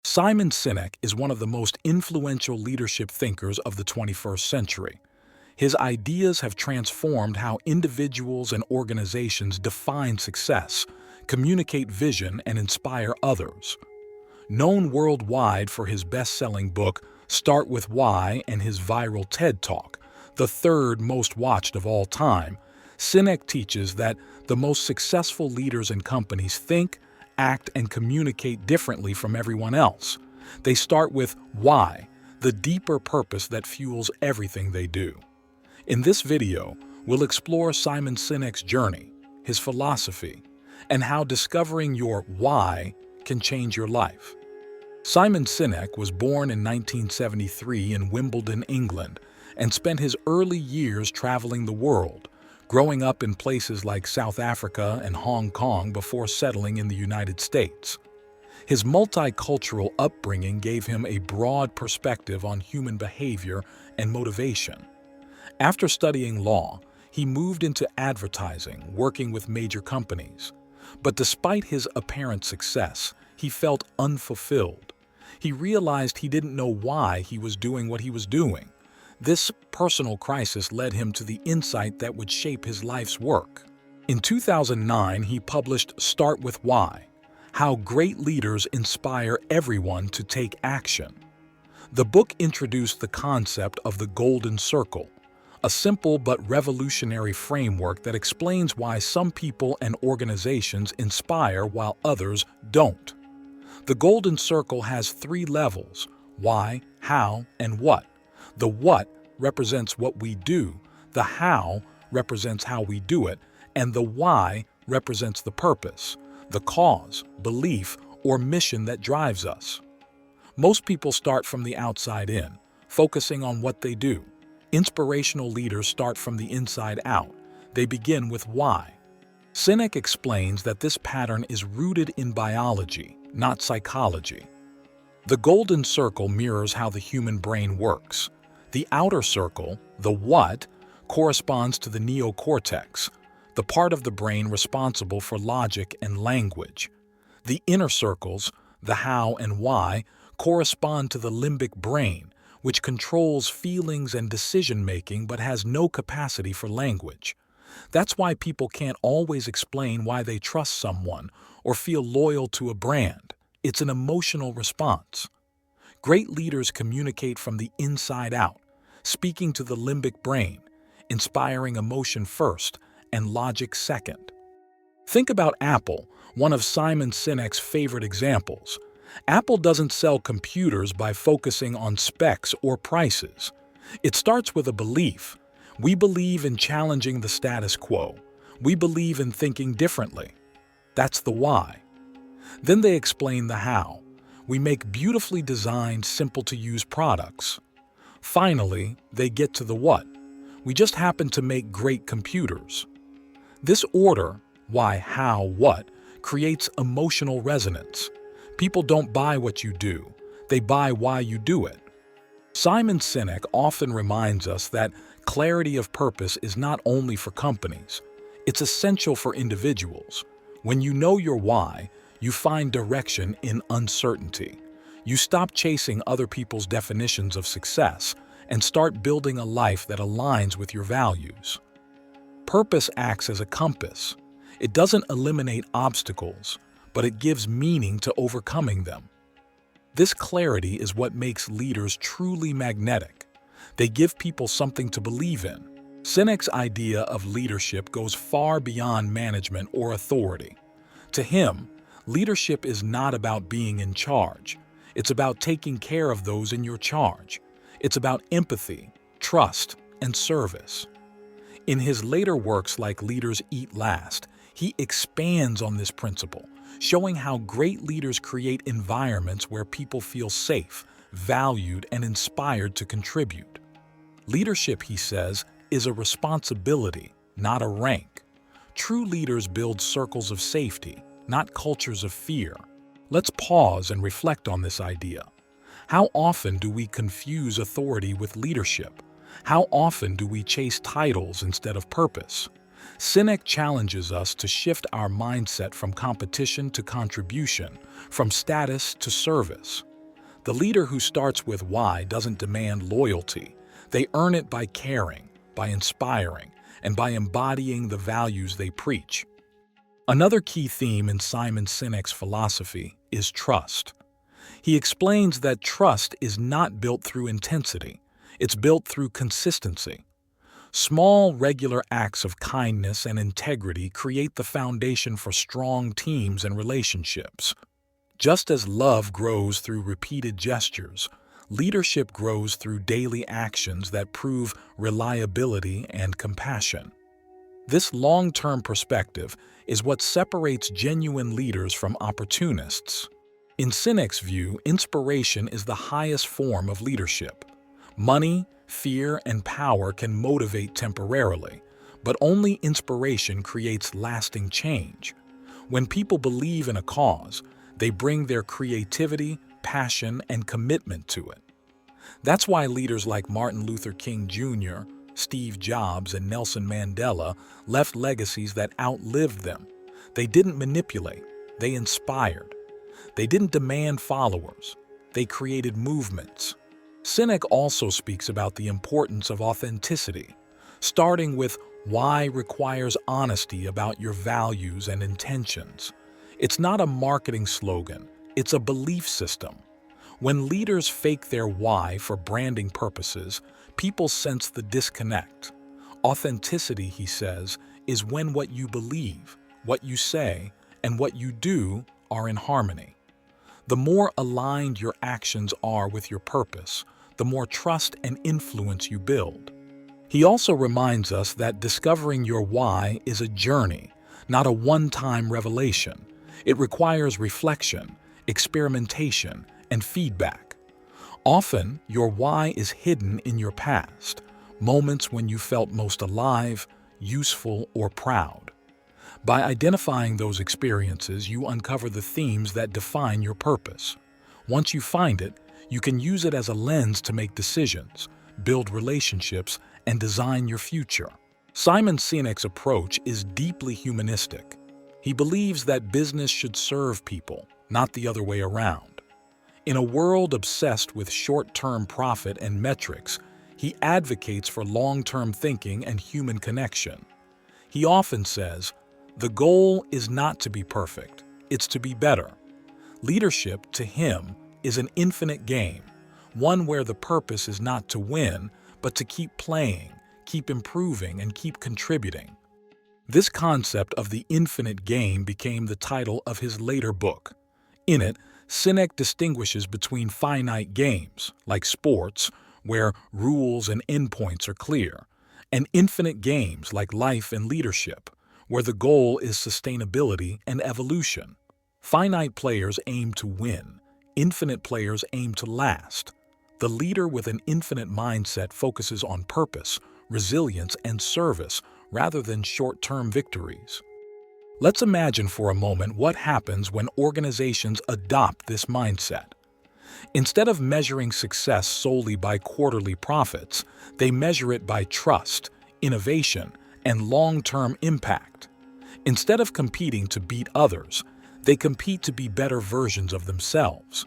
Simon Sinek is one of the most influential leadership thinkers of the 21st century. His ideas have transformed how individuals and organizations define success, communicate vision, and inspire others. Known worldwide for his best-selling book, Start With Why, and his viral TED Talk, the third most watched of all time, Sinek teaches that the most successful leaders and companies think, act, and communicate differently from everyone else. They start with why, the deeper purpose that fuels everything they do. In this video, we'll explore Simon Sinek's journey, his philosophy, and how discovering your why can change your life. Simon Sinek was born in 1973 in Wimbledon, England, and spent his early years traveling the world, growing up in places like South Africa and Hong Kong before settling in the United States. His multicultural upbringing gave him a broad perspective on human behavior and motivation. After studying law, he moved into advertising, working with major companies. But despite his apparent success, he felt unfulfilled. He realized he didn't know why he was doing what he was doing. This personal crisis led him to the insight that would shape his life's work. In 2009, he published Start With Why: How Great Leaders Inspire Everyone to Take Action. The book introduced the concept of the Golden Circle, a simple but revolutionary framework that explains why some people and organizations inspire while others don't. The Golden Circle has three levels: why, how, and what. The what represents what we do, the how represents how we do it, and the why represents the purpose, the cause, belief, or mission that drives us. Most people start from the outside in, focusing on what they do. Inspirational leaders start from the inside out. They begin with why. Sinek explains that this pattern is rooted in biology, not psychology. The Golden Circle mirrors how the human brain works. The outer circle, the what, corresponds to the neocortex, the part of the brain responsible for logic and language. The inner circles, the how and why, correspond to the limbic brain, which controls feelings and decision-making but has no capacity for language. That's why people can't always explain why they trust someone or feel loyal to a brand. It's an emotional response. Great leaders communicate from the inside out, speaking to the limbic brain, inspiring emotion first and logic second. Think about Apple, one of Simon Sinek's favorite examples. Apple doesn't sell computers by focusing on specs or prices. It starts with a belief. We believe in challenging the status quo. We believe in thinking differently. That's the why. Then they explain the how. We make beautifully designed, simple-to-use products. Finally, they get to the what. We just happen to make great computers. This order, why, how, what, creates emotional resonance. People don't buy what you do. They buy why you do it. Simon Sinek often reminds us that clarity of purpose is not only for companies. It's essential for individuals. When you know your why, you find direction in uncertainty. You stop chasing other people's definitions of success and start building a life that aligns with your values. Purpose acts as a compass. It doesn't eliminate obstacles, but it gives meaning to overcoming them. This clarity is what makes leaders truly magnetic. They give people something to believe in. Sinek's idea of leadership goes far beyond management or authority. To him, leadership is not about being in charge. It's about taking care of those in your charge. It's about empathy, trust, and service. In his later works like Leaders Eat Last, he expands on this principle, showing how great leaders create environments where people feel safe, valued, and inspired to contribute. Leadership, he says, is a responsibility, not a rank. True leaders build circles of safety, not cultures of fear. Let's pause and reflect on this idea. How often do we confuse authority with leadership? How often do we chase titles instead of purpose? Sinek challenges us to shift our mindset from competition to contribution, from status to service. The leader who starts with why doesn't demand loyalty. They earn it by caring, by inspiring, and by embodying the values they preach. Another key theme in Simon Sinek's philosophy is trust. He explains that trust is not built through intensity, it's built through consistency. Small, regular acts of kindness and integrity create the foundation for strong teams and relationships. Just as love grows through repeated gestures, leadership grows through daily actions that prove reliability and compassion. This long-term perspective is what separates genuine leaders from opportunists. In Sinek's view, inspiration is the highest form of leadership. Money, fear, and power can motivate temporarily, but only inspiration creates lasting change. When people believe in a cause, they bring their creativity, passion, and commitment to it. That's why leaders like Martin Luther King Jr., Steve Jobs, and Nelson Mandela left legacies that outlived them. They didn't manipulate, they inspired. They didn't demand followers, they created movements. Sinek also speaks about the importance of authenticity, starting with why requires honesty about your values and intentions. It's not a marketing slogan, it's a belief system. When leaders fake their why for branding purposes, people sense the disconnect. Authenticity, he says, is when what you believe, what you say, and what you do are in harmony. The more aligned your actions are with your purpose, the more trust and influence you build. He also reminds us that discovering your why is a journey, not a one-time revelation. It requires reflection, experimentation, and feedback. Often, your why is hidden in your past, moments when you felt most alive, useful, or proud. By identifying those experiences, you uncover the themes that define your purpose. Once you find it, you can use it as a lens to make decisions, build relationships, and design your future. Simon Sinek's approach is deeply humanistic. He believes that business should serve people, not the other way around. In a world obsessed with short-term profit and metrics, he advocates for long-term thinking and human connection. He often says, "The goal is not to be perfect, it's to be better." Leadership, to him, is an infinite game, one where the purpose is not to win, but to keep playing, keep improving, and keep contributing. This concept of the infinite game became the title of his later book. In it, Sinek distinguishes between finite games, like sports, where rules and endpoints are clear, and infinite games like life and leadership, where the goal is sustainability and evolution. Finite players aim to win. Infinite players aim to last. The leader with an infinite mindset focuses on purpose, resilience, and service rather than short-term victories. Let's imagine for a moment what happens when organizations adopt this mindset. Instead of measuring success solely by quarterly profits, they measure it by trust, innovation, and long-term impact. Instead of competing to beat others, they compete to be better versions of themselves.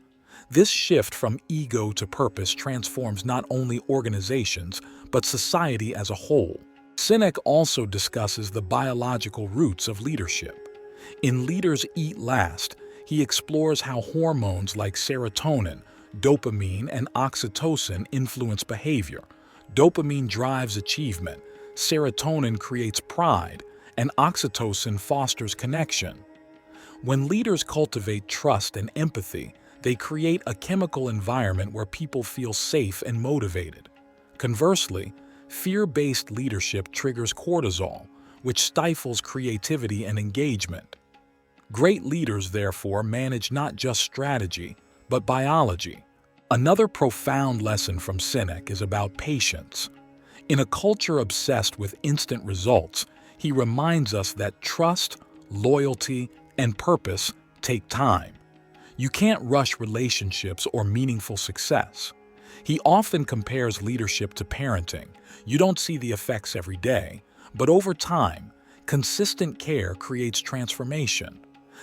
This shift from ego to purpose transforms not only organizations, but society as a whole. Sinek also discusses the biological roots of leadership. In Leaders Eat Last, he explores how hormones like serotonin, dopamine, and oxytocin influence behavior. Dopamine drives achievement, serotonin creates pride, and oxytocin fosters connection. When leaders cultivate trust and empathy, they create a chemical environment where people feel safe and motivated. Conversely, fear-based leadership triggers cortisol, which stifles creativity and engagement. Great leaders, therefore, manage not just strategy, but biology. Another profound lesson from Sinek is about patience. In a culture obsessed with instant results, he reminds us that trust, loyalty, and purpose take time. You can't rush relationships or meaningful success. He often compares leadership to parenting. You don't see the effects every day, but over time, consistent care creates transformation.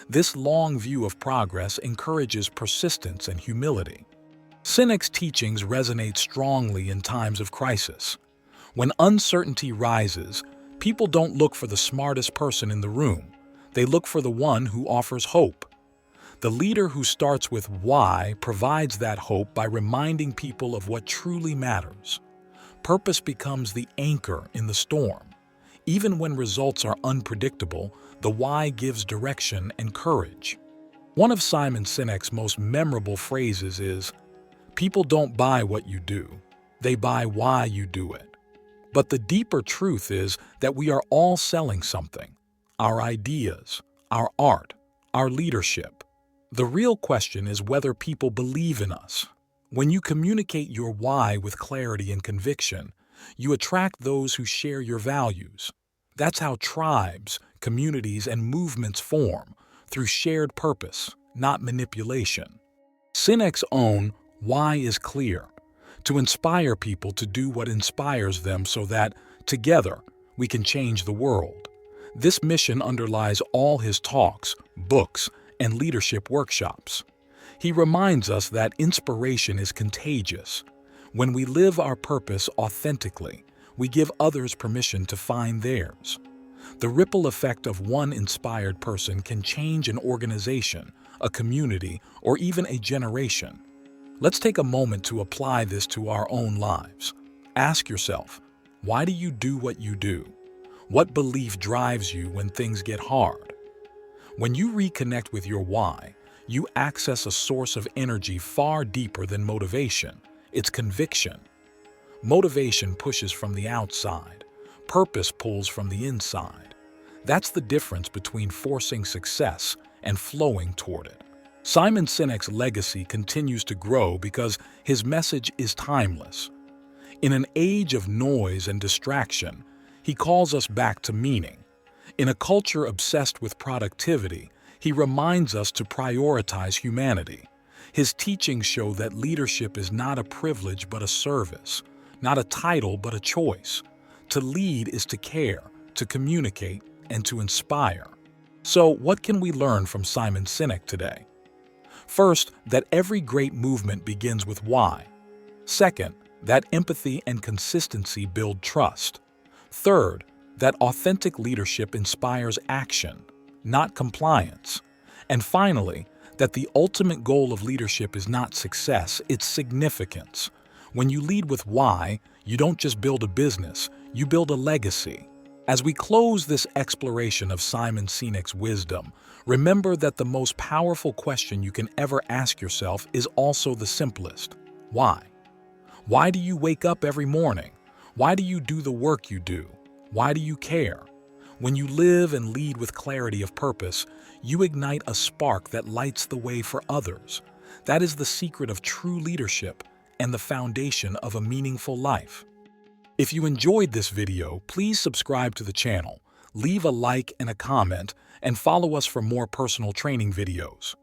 This long view of progress encourages persistence and humility. Sinek's teachings resonate strongly in times of crisis. When uncertainty rises, people don't look for the smartest person in the room. They look for the one who offers hope. The leader who starts with why provides that hope by reminding people of what truly matters. Purpose becomes the anchor in the storm. Even when results are unpredictable, the why gives direction and courage. One of Simon Sinek's most memorable phrases is, "People don't buy what you do, they buy why you do it." But the deeper truth is that we are all selling something: our ideas, our art, our leadership. The real question is whether people believe in us. When you communicate your why with clarity and conviction, you attract those who share your values. That's how tribes, communities, and movements form, through shared purpose, not manipulation. Sinek's own why is clear: to inspire people to do what inspires them so that, together, we can change the world. This mission underlies all his talks, books, and leadership workshops. He reminds us that inspiration is contagious. When we live our purpose authentically, we give others permission to find theirs. The ripple effect of one inspired person can change an organization, a community, or even a generation. Let's take a moment to apply this to our own lives. Ask yourself, why do you do what you do? What belief drives you when things get hard? When you reconnect with your why, you access a source of energy far deeper than motivation. It's conviction. Motivation pushes from the outside. Purpose pulls from the inside. That's the difference between forcing success and flowing toward it. Simon Sinek's legacy continues to grow because his message is timeless. In an age of noise and distraction, he calls us back to meaning. In a culture obsessed with productivity, he reminds us to prioritize humanity. His teachings show that leadership is not a privilege but a service, not a title but a choice. To lead is to care, to communicate, and to inspire. So, what can we learn from Simon Sinek today? First, that every great movement begins with why. Second, that empathy and consistency build trust. Third, that authentic leadership inspires action, not compliance. And finally, that the ultimate goal of leadership is not success, it's significance. When you lead with why, you don't just build a business, you build a legacy. As we close this exploration of Simon Sinek's wisdom, remember that the most powerful question you can ever ask yourself is also the simplest: why? Why do you wake up every morning? Why do you do the work you do? Why do you care? When you live and lead with clarity of purpose, you ignite a spark that lights the way for others. That is the secret of true leadership and the foundation of a meaningful life. If you enjoyed this video, please subscribe to the channel, leave a like and a comment, and follow us for more personal training videos.